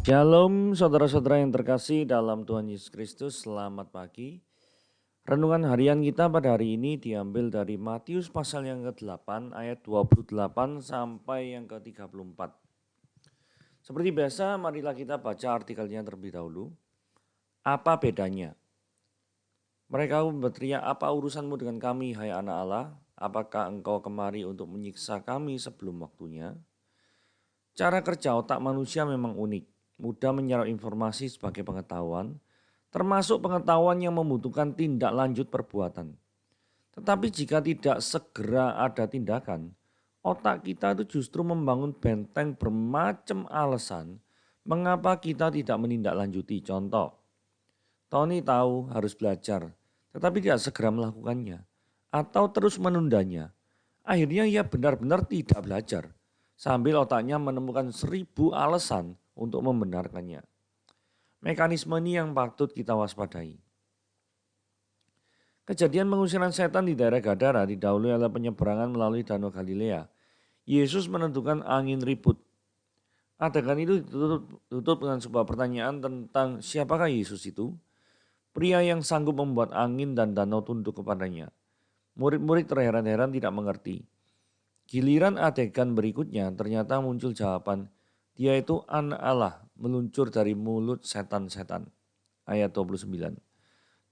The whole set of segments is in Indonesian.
Shalom saudara-saudara yang terkasih dalam Tuhan Yesus Kristus, selamat pagi. Renungan harian kita pada hari ini diambil dari Matius pasal yang ke-8 ayat 28 sampai yang ke-34. Seperti biasa, marilah kita baca artikelnya terlebih dahulu. Apa bedanya? Mereka berteriak, apa urusanmu dengan kami hai anak Allah? Apakah engkau kemari untuk menyiksa kami sebelum waktunya? Cara kerja otak manusia memang unik. Mudah menyerap informasi sebagai pengetahuan, termasuk pengetahuan yang membutuhkan tindak lanjut perbuatan. Tetapi jika tidak segera ada tindakan, otak kita itu justru membangun benteng bermacam alasan mengapa kita tidak menindaklanjuti. Contoh, Tony tahu harus belajar, tetapi tidak segera melakukannya, atau terus menundanya. Akhirnya ia benar-benar tidak belajar, sambil otaknya menemukan 1000 alasan untuk membenarkannya. Mekanisme ini yang patut kita waspadai. Kejadian pengusiran setan di daerah Gadara didahului oleh penyeberangan melalui Danau Galilea. Yesus menentukan angin ribut. Adegan itu ditutup dengan sebuah pertanyaan tentang siapakah Yesus itu? Pria yang sanggup membuat angin dan danau tunduk kepadanya. Murid-murid terheran-heran tidak mengerti. Giliran adegan berikutnya ternyata muncul jawaban, dia itu anak Allah meluncur dari mulut setan-setan. Ayat 29.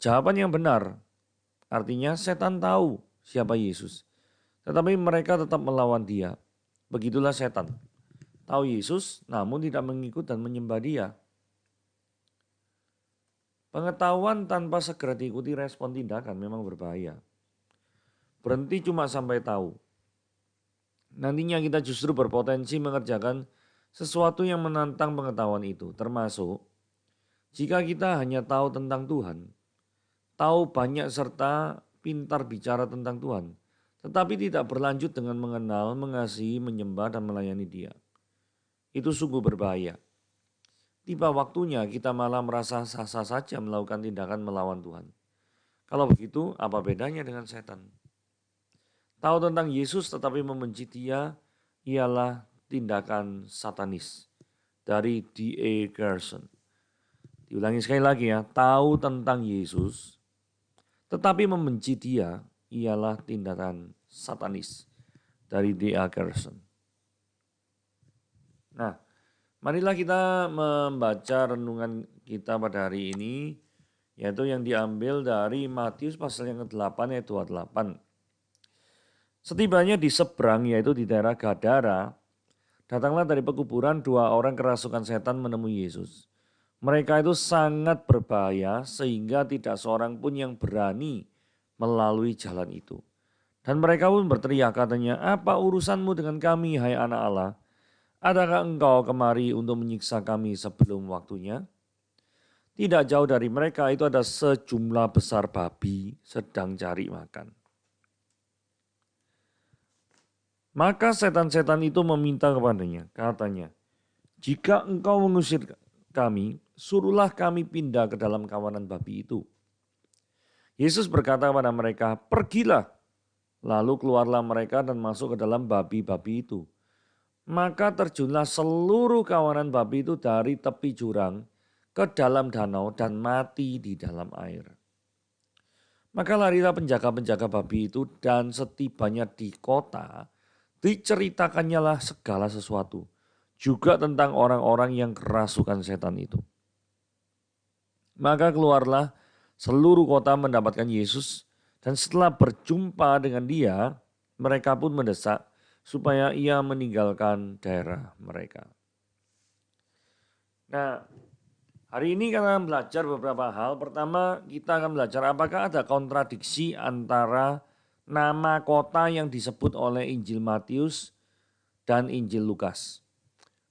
Jawaban yang benar, artinya setan tahu siapa Yesus. Tetapi mereka tetap melawan dia. Begitulah setan. Tahu Yesus namun tidak mengikut dan menyembah dia. Pengetahuan tanpa segera diikuti respon tindakan memang berbahaya. Berhenti cuma sampai tahu. Nantinya kita justru berpotensi mengerjakan sesuatu yang menantang pengetahuan itu, termasuk jika kita hanya tahu tentang Tuhan, tahu banyak serta pintar bicara tentang Tuhan, tetapi tidak berlanjut dengan mengenal, mengasihi, menyembah, dan melayani Dia. Itu sungguh berbahaya. Tiba waktunya kita malah merasa sah-sah saja melakukan tindakan melawan Tuhan. Kalau begitu, apa bedanya dengan setan? Tahu tentang Yesus tetapi membenci Dia ialah tindakan satanis. Dari D.A. Carson. Diulangi sekali lagi ya, tahu tentang Yesus tetapi membenci Dia ialah tindakan satanis. Dari D.A. Carson. Nah, marilah kita membaca renungan kita pada hari ini, yaitu yang diambil dari Matius pasal yang ke-8 ayat 28. Setibanya di seberang, yaitu di daerah Gadara, datanglah dari pekuburan 2 orang kerasukan setan menemui Yesus. Mereka itu sangat berbahaya sehingga tidak seorang pun yang berani melalui jalan itu. Dan mereka pun berteriak katanya, apa urusanmu dengan kami hai anak Allah? Adakah engkau kemari untuk menyiksa kami sebelum waktunya? Tidak jauh dari mereka itu ada sejumlah besar babi sedang cari makan. Maka setan-setan itu meminta kepadanya, katanya, jika engkau mengusir kami, suruhlah kami pindah ke dalam kawanan babi itu. Yesus berkata kepada mereka, pergilah. Lalu keluarlah mereka dan masuk ke dalam babi-babi itu. Maka terjunlah seluruh kawanan babi itu dari tepi jurang ke dalam danau dan mati di dalam air. Maka larilah penjaga-penjaga babi itu dan setibanya di kota, diceritakannya lah segala sesuatu. Juga tentang orang-orang yang kerasukan setan itu. Maka keluarlah seluruh kota mendapatkan Yesus dan setelah berjumpa dengan dia, mereka pun mendesak supaya ia meninggalkan daerah mereka. Nah, hari ini kita akan belajar beberapa hal. Pertama, kita akan belajar apakah ada kontradiksi antara nama kota yang disebut oleh Injil Matius dan Injil Lukas.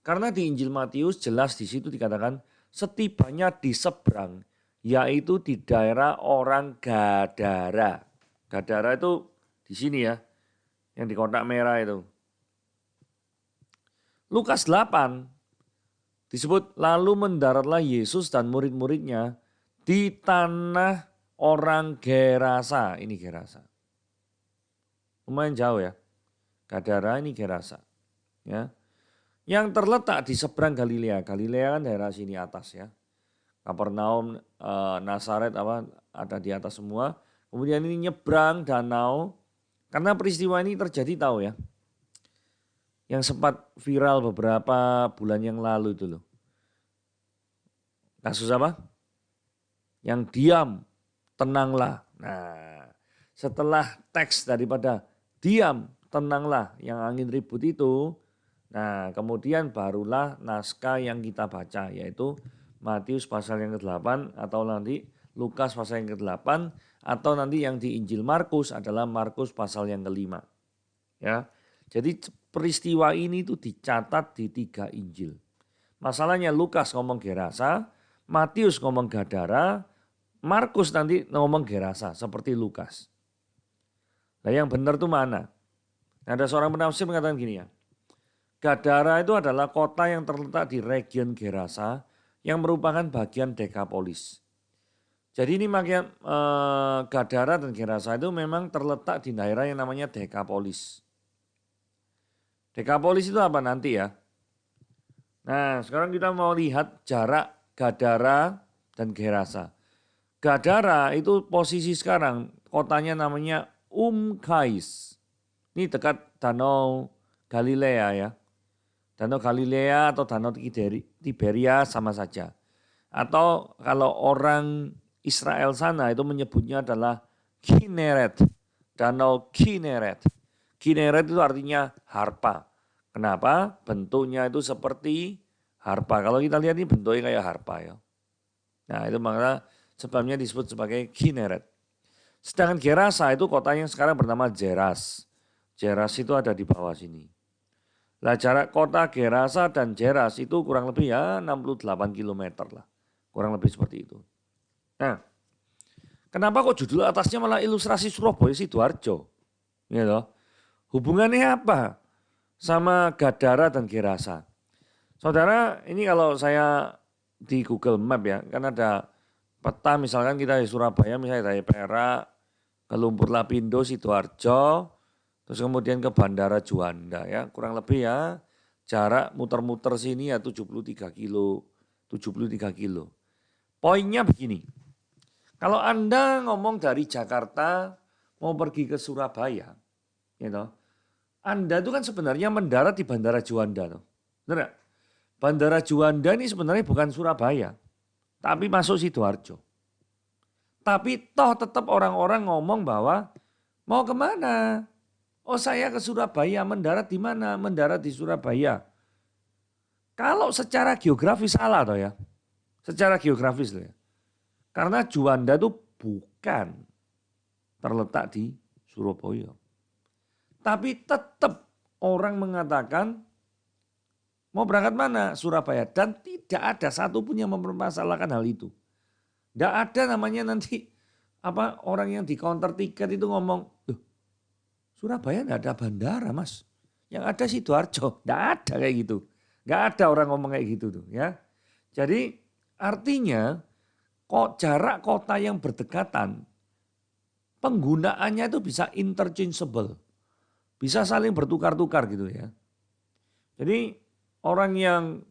Karena di Injil Matius jelas di situ dikatakan setibanya di seberang, yaitu di daerah orang Gadara. Gadara itu di sini ya, yang di kotak merah itu. Lukas 8 disebut lalu mendaratlah Yesus dan murid-muridnya di tanah orang Gerasa. Ini Gerasa. Lumayan jauh ya. Gadara ini Gerasa. Ya. yang terletak di seberang Galilea. Galilea kan daerah sini atas ya. Kapernaum, Nazaret ada di atas semua. Kemudian ini nyebrang danau. Karena peristiwa ini terjadi tahu ya. Yang sempat viral beberapa bulan yang lalu itu loh. Kasus apa? Yang diam, tenanglah. Nah, setelah teks daripada diam, tenanglah yang angin ribut itu, nah kemudian barulah naskah yang kita baca yaitu Matius pasal yang ke-8 atau nanti Lukas pasal yang ke-8 atau nanti yang di Injil Markus adalah Markus pasal yang ke-5. Ya. Jadi peristiwa ini tuh dicatat di 3 Injil. Masalahnya Lukas ngomong Gerasa, Matius ngomong Gadara, Markus nanti ngomong Gerasa seperti Lukas. Nah yang benar tuh mana? Ada seorang penafsir mengatakan gini ya. Gadara itu adalah kota yang terletak di region Gerasa yang merupakan bagian Dekapolis. Jadi ini makanya Gadara dan Gerasa itu memang terletak di daerah yang namanya Dekapolis. Dekapolis itu apa nanti ya? Nah sekarang kita mau lihat jarak Gadara dan Gerasa. Gadara itu posisi sekarang kotanya namanya Kais. Ini dekat Danau Galilea ya. Danau Galilea atau Danau Tiberia sama saja. Atau kalau orang Israel sana itu menyebutnya adalah Kineret. Danau Kineret. Kineret itu artinya harpa. Kenapa? Bentuknya itu seperti harpa. Kalau kita lihat ini bentuknya kayak harpa ya. Nah itu makanya sebabnya disebut sebagai Kineret. Sedangkan Gerasa itu kota yang sekarang bernama Jeras. Jeras itu ada di bawah sini. Nah jarak kota Gerasa dan Jeras itu kurang lebih ya 68 km lah. Kurang lebih seperti itu. Nah, kenapa kok judul atasnya malah ilustrasi Surabaya Sidoarjo? Gitu. Hubungannya apa sama Gadara dan Gerasa? Saudara, ini kalau saya di Google Map ya, kan ada peta misalkan kita di Surabaya, misalnya dari Perak, ke Lumpur Lapindo, Sidoarjo, terus kemudian ke Bandara Juanda ya, kurang lebih ya jarak muter-muter sini ya 73 kilo, 73 kilo. Poinnya begini, kalau Anda ngomong dari Jakarta mau pergi ke Surabaya, gitu, Anda itu kan sebenarnya mendarat di Bandara Juanda. Benar gak? Bandara Juanda ini sebenarnya bukan Surabaya, tapi masuk Sidoarjo. Tapi toh tetap orang-orang ngomong bahwa mau kemana? Oh saya ke Surabaya, mendarat di mana? Mendarat di Surabaya. Kalau secara geografis salah toh ya. Secara geografis loh ya. Karena Juanda itu bukan terletak di Surabaya. Tapi tetap orang mengatakan mau berangkat mana? Surabaya. Dan tidak ada satupun yang mempermasalahkan hal itu. Tidak ada namanya nanti orang yang di counter tiket itu ngomong, loh Surabaya tidak ada bandara mas. Yang ada Sidoarjo. Tidak ada kayak gitu. Nggak ada orang ngomong kayak gitu tuh ya. Jadi artinya kok jarak kota yang berdekatan penggunaannya itu bisa interchangeable. Bisa saling bertukar-tukar gitu ya. Jadi orang yang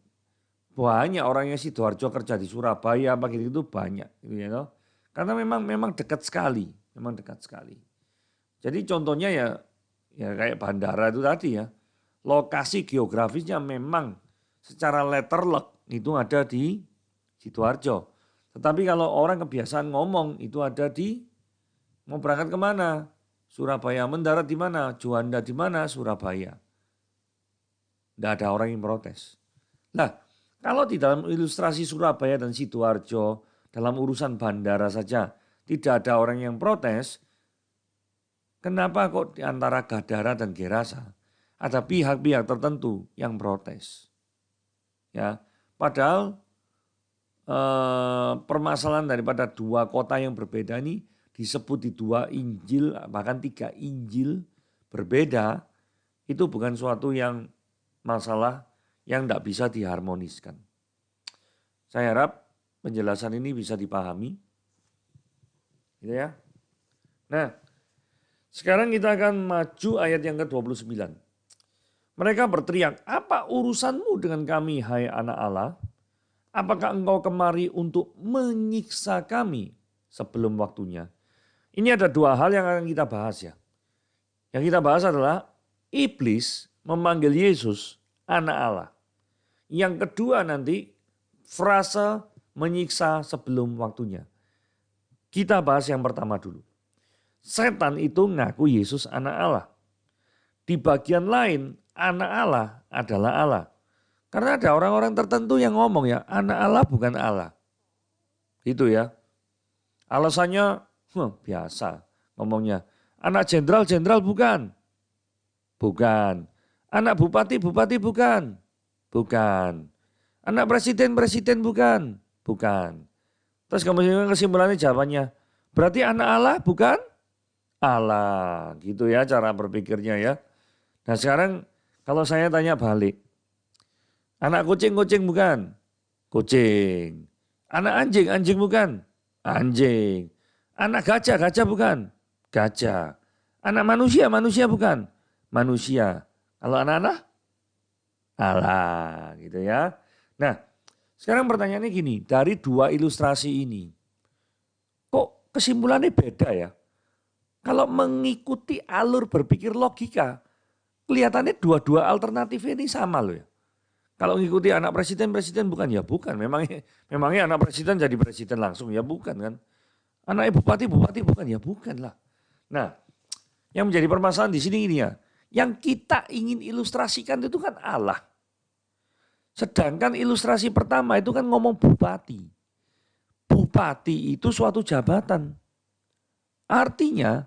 banyak orang yang Sidoarjo kerja di Surabaya apa gitu itu banyak gitu ya toh. Karena memang dekat sekali, memang dekat sekali. Jadi contohnya ya kayak bandara itu tadi ya. Lokasi geografisnya memang secara letterlock itu ada di Sidoarjo. Tetapi kalau orang kebiasaan ngomong itu ada di mau berangkat kemana? Surabaya. Mendarat di mana? Juanda di mana? Surabaya. Tidak ada orang yang protes. Nah, kalau di dalam ilustrasi Surabaya dan Sidoarjo dalam urusan bandara saja tidak ada orang yang protes, kenapa kok di antara Gadara dan Gerasa ada pihak-pihak tertentu yang protes? Ya, padahal permasalahan daripada dua kota yang berbeda ini disebut di 2 Injil bahkan 3 Injil berbeda, itu bukan suatu yang masalah yang tidak bisa diharmoniskan. Saya harap penjelasan ini bisa dipahami. Gitu ya. Nah, sekarang kita akan maju ayat yang ke-29. Mereka berteriak, apa urusanmu dengan kami hai anak Allah? Apakah engkau kemari untuk menyiksa kami sebelum waktunya? Ini ada dua hal yang akan kita bahas ya. Yang kita bahas adalah iblis memanggil Yesus anak Allah. Yang kedua nanti frase menyiksa sebelum waktunya. Kita bahas yang pertama dulu. Setan itu ngaku Yesus anak Allah. Di bagian lain anak Allah adalah Allah. Karena ada orang-orang tertentu yang ngomong ya anak Allah bukan Allah. Itu ya. Alasannya biasa ngomongnya. Anak jenderal bukan. Bukan. Anak bupati bukan. Bukan. Anak presiden bukan. Bukan. Terus kemudian kesimpulannya jawabannya. Berarti anak Allah bukan Allah. Gitu ya cara berpikirnya ya. Nah sekarang kalau saya tanya balik. Anak kucing bukan? Kucing. Anak anjing bukan? Anjing. Anak gajah bukan? Gajah. Anak manusia bukan? Manusia. Kalau anak-anak? Allah gitu ya. Nah sekarang pertanyaannya gini, dari dua ilustrasi ini, kok kesimpulannya beda ya? Kalau mengikuti alur berpikir logika, kelihatannya dua-dua alternatif ini sama loh ya. Kalau mengikuti anak presiden bukan, ya bukan. Memangnya anak presiden jadi presiden langsung, ya bukan kan. Anak bupati bukan, ya bukan lah. Nah yang menjadi permasalahan di sini ini ya, yang kita ingin ilustrasikan itu kan Allah. Sedangkan ilustrasi pertama itu kan ngomong bupati. Bupati itu suatu jabatan. Artinya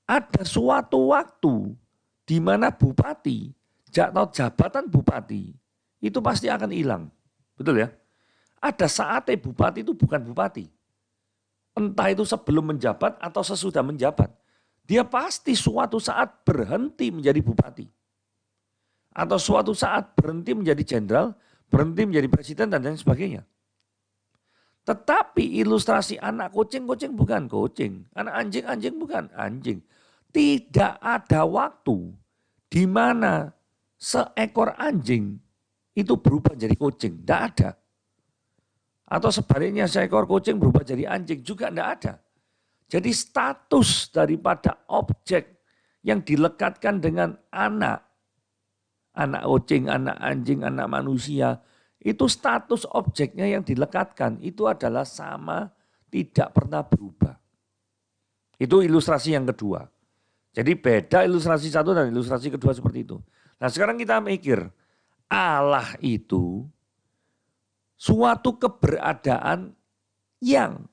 ada suatu waktu di mana bupati atau jabatan bupati itu pasti akan hilang. Betul ya? Ada saatnya bupati itu bukan bupati. Entah itu sebelum menjabat atau sesudah menjabat. Dia pasti suatu saat berhenti menjadi bupati. Atau suatu saat berhenti menjadi jenderal, berhenti menjadi presiden dan lain sebagainya. Tetapi ilustrasi anak kucing bukan kucing. Anak anjing bukan anjing. Tidak ada waktu di mana seekor anjing itu berubah jadi kucing. Tidak ada. Atau sebaliknya seekor kucing berubah jadi anjing juga tidak ada. Jadi status daripada objek yang dilekatkan dengan anak kucing, anak anjing, anak manusia, itu status objeknya yang dilekatkan itu adalah sama, tidak pernah berubah. Itu ilustrasi yang kedua. Jadi beda ilustrasi satu dan ilustrasi kedua seperti itu. Nah sekarang kita mikir, Allah itu suatu keberadaan yang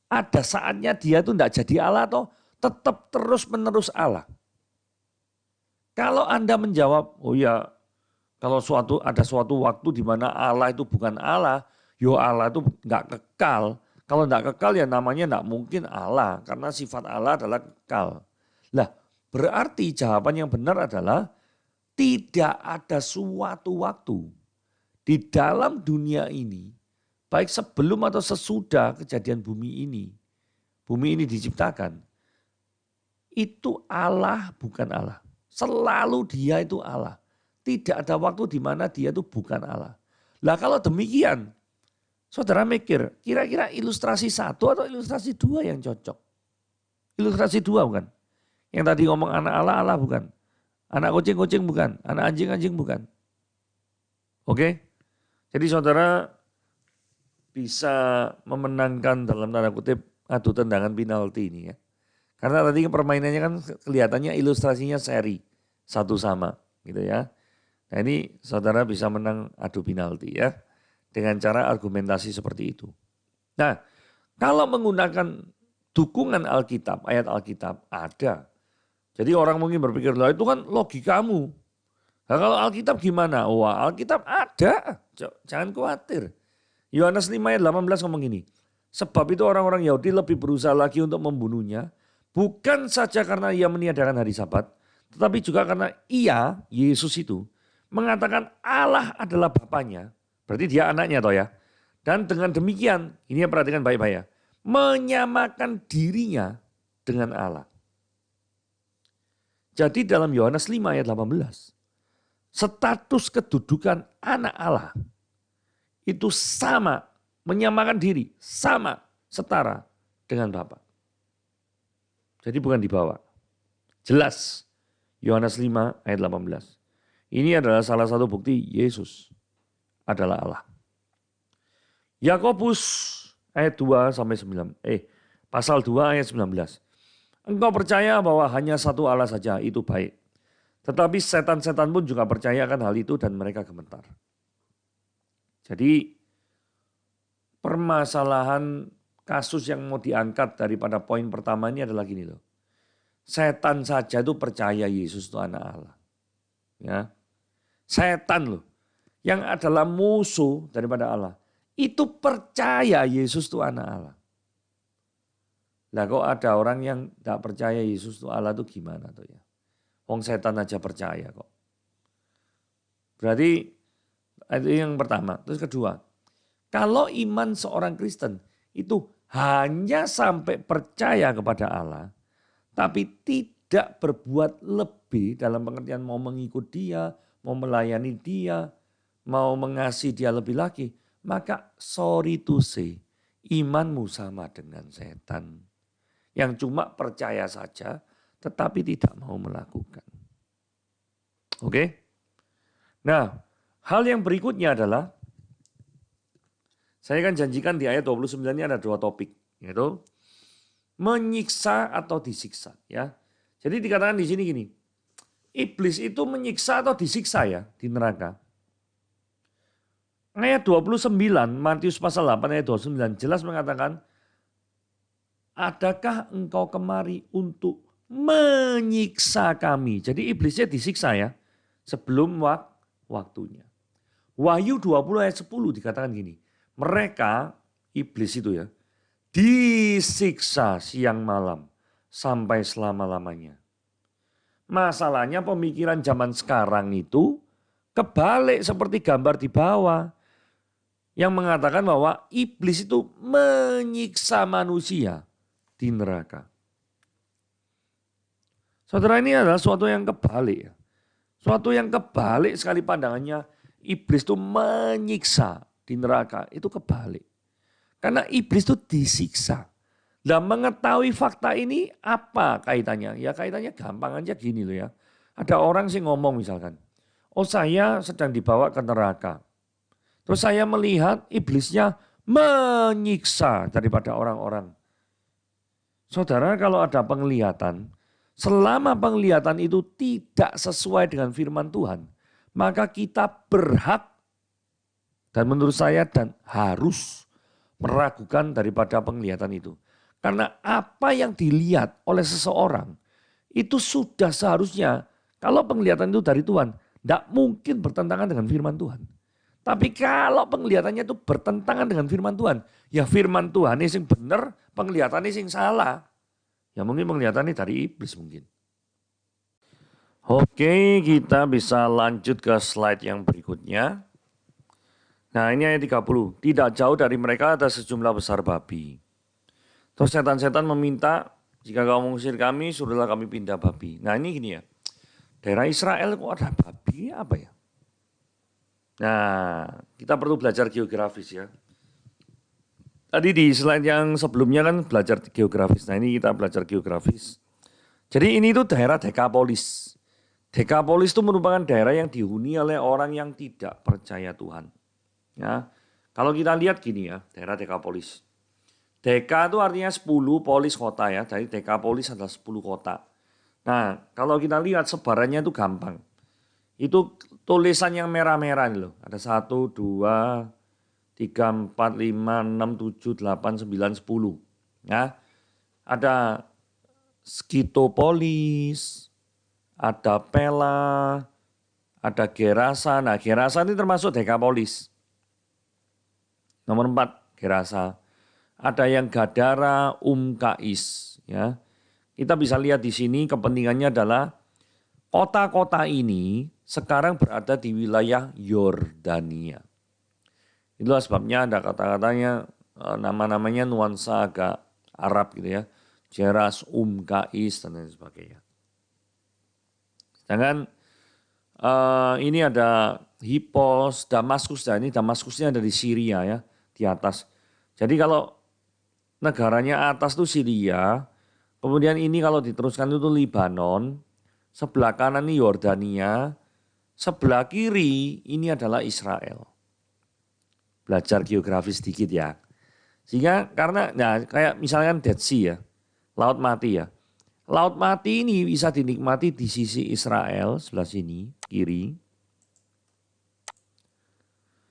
ada saatnya dia itu tidak jadi Allah atau tetap terus menerus Allah. Kalau Anda menjawab, oh ya kalau ada suatu waktu di mana Allah itu bukan Allah, yo Allah itu nggak kekal. Kalau nggak kekal ya namanya nggak mungkin Allah, karena sifat Allah adalah kekal. Lah berarti jawaban yang benar adalah tidak ada suatu waktu di dalam dunia ini, baik sebelum atau sesudah kejadian bumi ini diciptakan, itu Allah bukan Allah. Selalu dia itu Allah. Tidak ada waktu di mana dia itu bukan Allah. Lah kalau demikian, saudara mikir, kira-kira ilustrasi satu atau ilustrasi dua yang cocok? Ilustrasi dua bukan? Yang tadi ngomong anak Allah, Allah bukan. Anak kucing bukan. Anak anjing bukan. Oke? Jadi saudara bisa memenangkan dalam tanda kutip adu tendangan penalti ini ya. Karena tadi permainannya kan kelihatannya ilustrasinya seri, satu sama gitu ya. Nah ini saudara bisa menang adu penalti ya, dengan cara argumentasi seperti itu. Nah kalau menggunakan dukungan Alkitab, ayat Alkitab ada. Jadi orang mungkin berpikir, lah itu kan logikamu. Nah kalau Alkitab gimana? Wah Alkitab ada, jangan khawatir. Yohanes 5 ayat 18 ngomong gini, sebab itu orang-orang Yahudi lebih berusaha lagi untuk membunuhnya, bukan saja karena ia meniadakan hari Sabat, tetapi juga karena ia, Yesus itu, mengatakan Allah adalah Bapaknya, berarti dia anaknya toh ya. Dan dengan demikian, ini perhatikan baik-baik ya, menyamakan dirinya dengan Allah. Jadi dalam Yohanes 5 ayat 18, status kedudukan anak Allah itu sama, menyamakan diri, sama, setara dengan Bapa. Jadi bukan di bawah. Jelas, Yohanes 5 ayat 18. Ini adalah salah satu bukti Yesus adalah Allah. Yakobus ayat 2 sampai 9. Pasal 2 ayat 19. Engkau percaya bahwa hanya satu Allah saja, itu baik. Tetapi setan-setan pun juga percaya akan hal itu dan mereka gemetar. Jadi permasalahan kasus yang mau diangkat daripada poin pertama ini adalah gini loh. Setan saja itu percaya Yesus itu anak Allah. Ya. Setan loh, yang adalah musuh daripada Allah, itu percaya Yesus itu anak Allah. Lah kok ada orang yang tidak percaya Yesus itu Allah itu gimana tuh ya? Wong setan aja percaya kok. Berarti itu yang pertama. Terus kedua, kalau iman seorang Kristen itu hanya sampai percaya kepada Allah, tapi tidak berbuat lebih dalam pengertian mau mengikut dia, mau melayani dia, mau mengasihi dia lebih lagi, maka sorry to say, imanmu sama dengan setan. Yang cuma percaya saja, tetapi tidak mau melakukan. Oke? Nah, hal yang berikutnya adalah, saya kan janjikan di ayat 29 ini ada dua topik, yaitu menyiksa atau disiksa. Ya, jadi dikatakan di sini gini, iblis itu menyiksa atau disiksa ya di neraka. Ayat 29, Matius pasal 8 ayat 29 jelas mengatakan, adakah engkau kemari untuk menyiksa kami? Jadi iblisnya disiksa ya sebelum waktunya. Wahyu 20 ayat 10 dikatakan gini, mereka, iblis itu ya, disiksa siang malam sampai selama-lamanya. Masalahnya pemikiran zaman sekarang itu kebalik seperti gambar di bawah. Yang mengatakan bahwa iblis itu menyiksa manusia di neraka. Saudara, ini adalah suatu yang kebalik. Suatu yang kebalik sekali pandangannya. Iblis itu menyiksa di neraka. Itu kebalik. Karena iblis itu disiksa. Dan mengetahui fakta ini apa kaitannya? Ya kaitannya gampang aja gini loh ya. Ada orang sih ngomong misalkan, oh saya sedang dibawa ke neraka. Terus saya melihat iblisnya menyiksa daripada orang-orang. Saudara, kalau ada penglihatan, selama penglihatan itu tidak sesuai dengan firman Tuhan, maka kita berhak dan menurut saya dan harus meragukan daripada penglihatan itu. Karena apa yang dilihat oleh seseorang itu sudah seharusnya, kalau penglihatan itu dari Tuhan, tidak mungkin bertentangan dengan firman Tuhan. Tapi kalau penglihatannya itu bertentangan dengan firman Tuhan, ya firman Tuhan ini yang benar, penglihatannya yang salah. Ya mungkin penglihatannya dari iblis mungkin. Oke, kita bisa lanjut ke slide yang berikutnya. Nah ini ayat 30, tidak jauh dari mereka ada sejumlah besar babi. Terus setan-setan meminta, jika kau mengusir kami, suruhlah kami pindah babi. Nah ini gini ya, daerah Israel kok ada babi, apa ya? Nah, kita perlu belajar geografis ya. Tadi di slide yang sebelumnya kan belajar geografis. Nah ini kita belajar geografis. Jadi ini tuh daerah Dekapolis. Dekapolis itu merupakan daerah yang dihuni oleh orang yang tidak percaya Tuhan. Ya, kalau kita lihat gini ya, daerah Dekapolis. Deka itu artinya 10, polis kota ya. Jadi Dekapolis adalah 10 kota. Nah, kalau kita lihat sebarannya itu gampang. Itu tulisan yang merah-merah nih loh. Ada 1, 2, 3, 4, 5, 6, 7, 8, 9, 10. Ya. Ada Skitopolis, ada Pela, ada Gerasa. Nah Gerasa ini termasuk Dekapolis. Nomor 4 Gerasa. Ada yang Gadara, Kais. Ya. Kita bisa lihat di sini kepentingannya adalah kota-kota ini sekarang berada di wilayah Yordania. Itulah sebabnya ada kata-katanya, nama-namanya nuansa agak Arab gitu ya. Jeras, Kais dan lain sebagainya. Sedangkan Ini ada Hippos, Damaskus. Nah, ini Damaskusnya ada di Syria ya, di atas. Jadi kalau negaranya atas itu Syria, kemudian ini kalau diteruskan itu Libanon, sebelah kanan ini Yordania, sebelah kiri ini adalah Israel. Belajar geografi sedikit ya. Sehingga karena kayak misalkan Dead Sea ya, Laut Mati ya. Laut Mati ini bisa dinikmati di sisi Israel sebelah sini, kiri.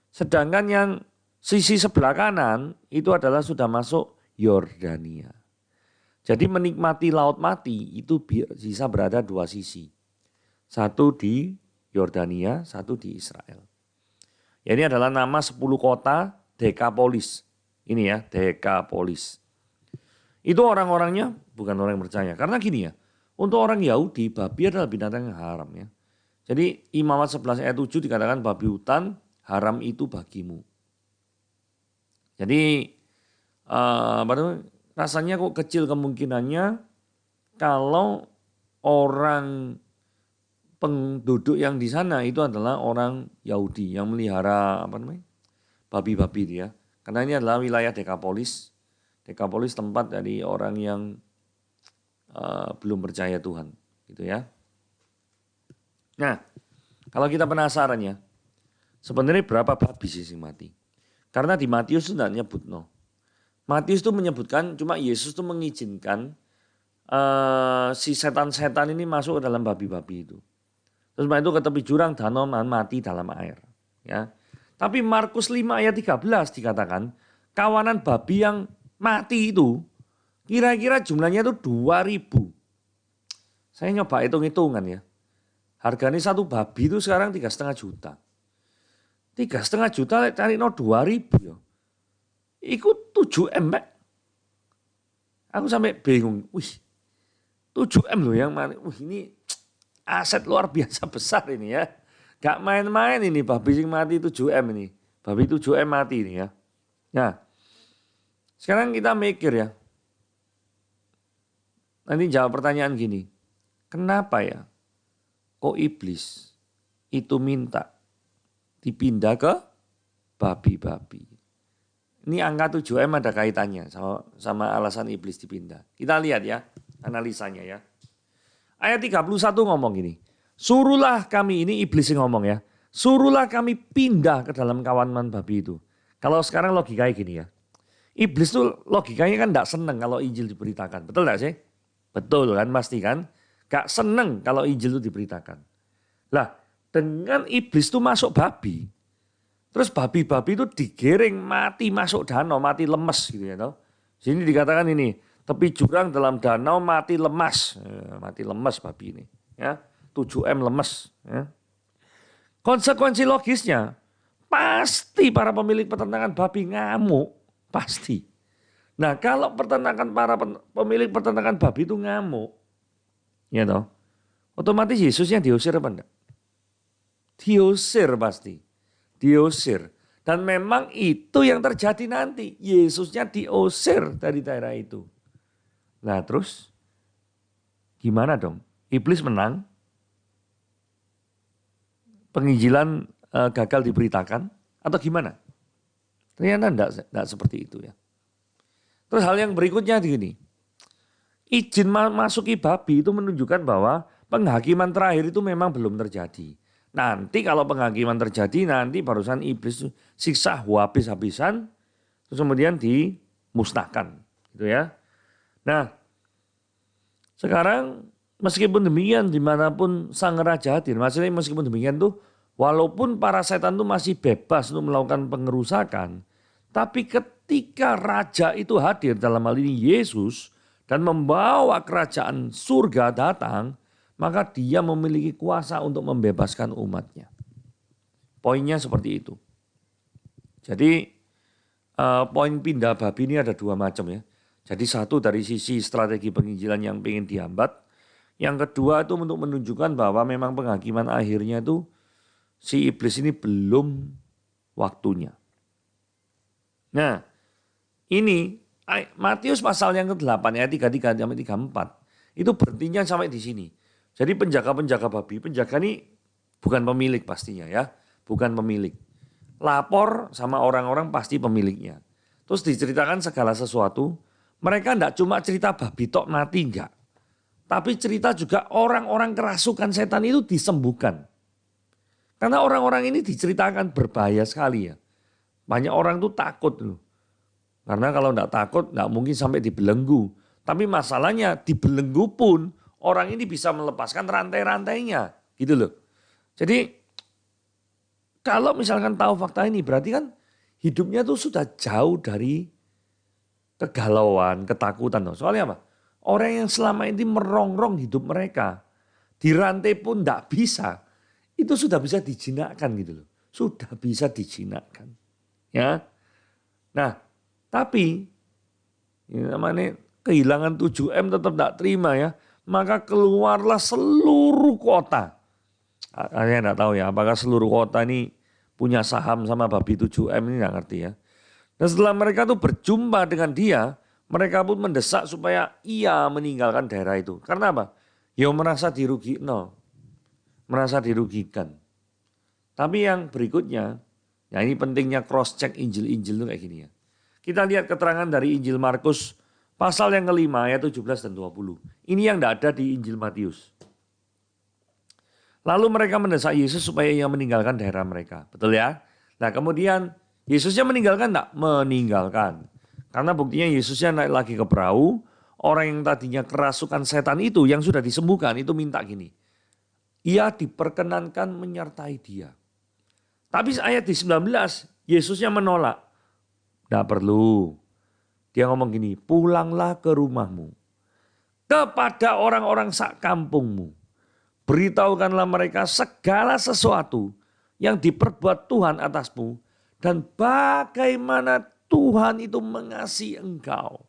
Sedangkan yang sisi sebelah kanan itu adalah sudah masuk Yordania. Jadi menikmati Laut Mati itu bisa berada dua sisi. Satu di Yordania, satu di Israel. Ya, ini adalah nama 10 kota Dekapolis. Ini ya, Dekapolis. Itu orang-orangnya bukan orang yang percaya. Karena gini ya, untuk orang Yahudi babi adalah binatang yang haram ya. Jadi Imamat 11 ayat 7 dikatakan babi hutan haram itu bagimu. Jadi rasanya kok kecil kemungkinannya kalau orang penduduk yang di sana itu adalah orang Yahudi yang melihara babi-babi itu ya. Karena ini adalah wilayah Dekapolis. Dekapolis tempat dari orang yang belum percaya Tuhan, gitu ya. Nah, kalau kita penasaran ya, sebenarnya berapa babi sih yang mati? Karena di Matius itu tidak nyebut no. Matius itu menyebutkan cuma Yesus itu mengizinkan si setan-setan ini masuk ke dalam babi-babi itu. Terus itu ke tepi jurang danau mati dalam air. Ya. Tapi Markus 5 ayat 13 dikatakan kawanan babi yang mati itu kira-kira jumlahnya itu 2.000. Saya nyoba hitung-hitungan ya. Harganya satu babi itu sekarang 3,5 juta. 3,5 juta cari no 2.000 ya. Ikut 7M Pak. Aku sampai bingung. Wih 7M loh yang mana. Wih ini aset luar biasa besar ini ya. Gak main-main ini babi yang mati 7M ini. Babi 7M mati ini ya. Nah sekarang kita mikir ya. Nanti jawab pertanyaan gini. Kenapa ya kok iblis itu minta dipindah ke babi-babi. Ini angka 7M ada kaitannya sama alasan iblis dipindah. Kita lihat ya analisanya ya. Ayat 31 ngomong gini. Suruhlah kami, ini iblis yang ngomong ya. Suruhlah kami pindah ke dalam kawanan babi itu. Kalau sekarang logikanya gini ya. Iblis tuh logikanya kan gak seneng kalau Injil diberitakan. Betul gak sih? Betul kan pasti kan. Gak seneng kalau Injil itu diberitakan. Lah dengan iblis tuh masuk babi. Terus babi-babi itu digiring mati masuk danau, mati lemes gitu ya. Sini dikatakan ini, tepi jurang dalam danau mati lemas. Mati lemes babi ini. Ya, 7M lemes. Ya. Konsekuensi logisnya, pasti para pemilik peternakan babi ngamuk. Pasti. Nah kalau para pemilik peternakan babi itu ngamuk. Ya toh, otomatis Yesusnya diusir apa enggak? Diusir pasti. Diusir. Dan memang itu yang terjadi nanti. Yesusnya diusir dari daerah itu. Nah terus gimana dong? Iblis menang. Penginjilan gagal diberitakan. Atau gimana? Ternyata enggak seperti itu ya. Terus hal yang berikutnya gini. Izin masuki babi itu menunjukkan bahwa penghakiman terakhir itu memang belum terjadi. Nanti kalau penghakiman terjadi nanti barusan iblis siksa habis-habisan terus kemudian dimusnahkan gitu ya. Nah sekarang meskipun demikian dimanapun sang raja hadir, maksudnya meskipun demikian tuh walaupun para setan tuh masih bebas untuk melakukan pengerusakan, tapi ketika raja itu hadir dalam hal ini Yesus dan membawa kerajaan surga datang, maka dia memiliki kuasa untuk membebaskan umatnya. Poinnya seperti itu. Jadi poin pindah babi ini ada dua macam ya. Jadi satu dari sisi strategi penginjilan yang ingin dihambat. Yang kedua itu untuk menunjukkan bahwa memang penghakiman akhirnya itu si iblis ini belum waktunya. Nah ini Matius pasal yang ke-8 ayat 33 sampai 34 itu berhentinya sampai di sini. Jadi penjaga-penjaga babi, penjaga ini Bukan pemilik pastinya ya, bukan pemilik. Lapor sama orang-orang pasti pemiliknya. Terus diceritakan segala sesuatu. Mereka enggak cuma cerita babi tok mati enggak. Tapi cerita juga orang-orang kerasukan setan itu disembuhkan. Karena orang-orang ini diceritakan berbahaya sekali ya. Banyak orang tuh takut loh. Karena kalau enggak takut enggak mungkin sampai dibelenggu. Tapi masalahnya dibelenggu pun orang ini bisa melepaskan rantai-rantainya. Gitu loh. Jadi kalau misalkan tahu fakta ini berarti kan hidupnya tuh sudah jauh dari kegalauan, ketakutan. Soalnya apa? Orang yang selama ini merongrong hidup mereka. Dirantai pun enggak bisa. Itu sudah bisa dijinakkan gitu loh. Sudah bisa dijinakkan. Ya. Nah, tapi ini namanya kehilangan 7M tetap tidak terima ya. Maka keluarlah seluruh kota. Saya tidak tahu ya apakah seluruh kota ini punya saham sama babi 7M ini tidak ngerti ya. Dan setelah mereka tuh berjumpa dengan dia, mereka pun mendesak supaya ia meninggalkan daerah itu. Karena apa? Ya merasa merasa dirugikan. Tapi yang berikutnya, ya ini pentingnya cross check Injil-Injil itu kayak gini ya. Kita lihat keterangan dari Injil Markus pasal yang kelima ayat 17 dan 20. Ini yang tidak ada di Injil Matius. Lalu mereka mendesak Yesus supaya ia meninggalkan daerah mereka. Betul ya? Nah kemudian Yesusnya meninggalkan enggak? Meninggalkan. Karena buktinya Yesusnya naik lagi ke perahu. Orang yang tadinya kerasukan setan itu yang sudah disembuhkan itu minta gini. Ia diperkenankan menyertai dia. Tapi ayat di 19 Yesusnya menolak. Enggak perlu. Dia ngomong gini, pulanglah ke rumahmu. Kepada orang-orang sak kampungmu. Beritahukanlah mereka segala sesuatu yang diperbuat Tuhan atasmu. Dan bagaimana Tuhan itu mengasihi engkau.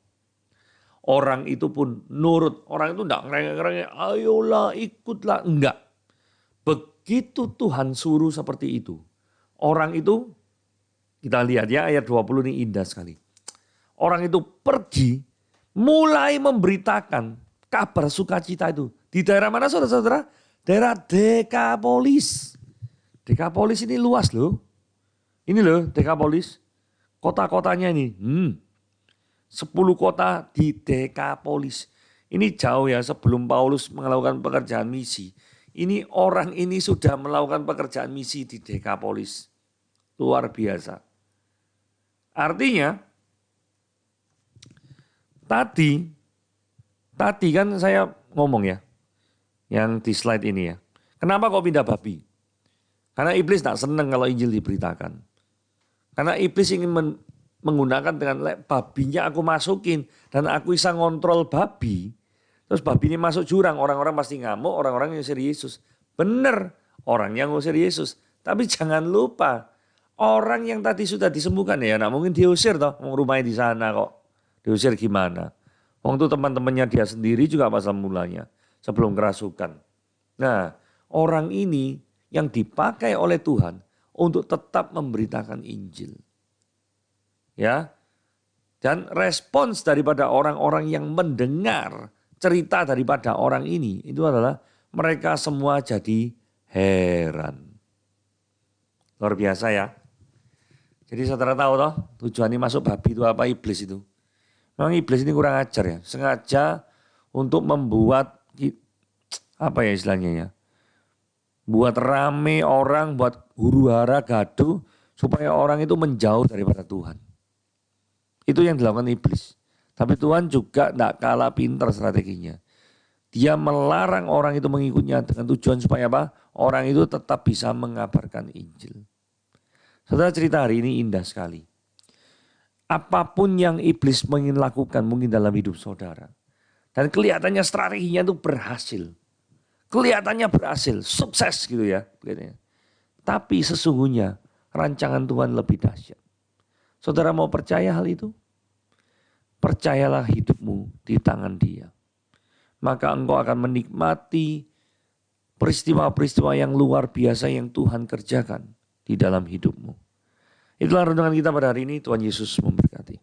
Orang itu pun nurut. Orang itu enggak ngerengek-ngerengek, ayolah ikutlah. Enggak. Begitu Tuhan suruh seperti itu. Orang itu, kita lihat ya ayat 20 ini indah sekali. Orang itu pergi mulai memberitakan kabar sukacita itu. Di daerah mana saudara-saudara? Daerah Dekapolis. Dekapolis ini luas loh. Ini loh Dekapolis. Kota-kotanya ini. 10 kota di Dekapolis. Ini jauh ya sebelum Paulus melakukan pekerjaan misi. Ini orang ini sudah melakukan pekerjaan misi di Dekapolis. Luar biasa. Artinya tadi kan saya ngomong ya. Yang di slide ini ya. Kenapa kok pindah babi? Karena iblis tak senang kalau Injil diberitakan. Karena iblis ingin menggunakan dengan babinya aku masukin. Dan aku bisa ngontrol babi. Terus babi ini masuk jurang. Orang-orang pasti ngamuk, orang-orang ngusir Yesus. Benar, orang yang ngusir Yesus. Tapi jangan lupa, orang yang tadi sudah disembuhkan ya. Nah mungkin diusir toh, rumahnya di sana kok. Diusir gimana? Wong itu teman-temannya dia sendiri juga pasal mulanya. Sebelum kerasukan. Nah orang ini yang dipakai oleh Tuhan untuk tetap memberitakan Injil. Ya. Dan respons daripada orang-orang yang mendengar cerita daripada orang ini itu adalah mereka semua jadi heran. Luar biasa ya. Jadi saudara tahu toh tujuannya masuk babi itu apa, iblis itu. Memang iblis ini kurang ajar ya. Sengaja untuk membuat apa ya istilahnya ya. Buat rame orang, buat huru-hara gaduh supaya orang itu menjauh daripada Tuhan. Itu yang dilakukan iblis. Tapi Tuhan juga tidak kalah pintar strateginya. Dia melarang orang itu mengikutnya dengan tujuan supaya apa? Orang itu tetap bisa mengabarkan Injil. Saudara, cerita hari ini indah sekali. Apapun yang iblis ingin lakukan mungkin dalam hidup saudara. Dan kelihatannya strateginya itu berhasil. Kelihatannya berhasil, sukses gitu ya. Tapi sesungguhnya rancangan Tuhan lebih dahsyat. Saudara mau percaya hal itu? Percayalah hidupmu di tangan Dia. Maka engkau akan menikmati peristiwa-peristiwa yang luar biasa yang Tuhan kerjakan di dalam hidupmu. Itulah renungan kita pada hari ini. Tuhan Yesus memberkati.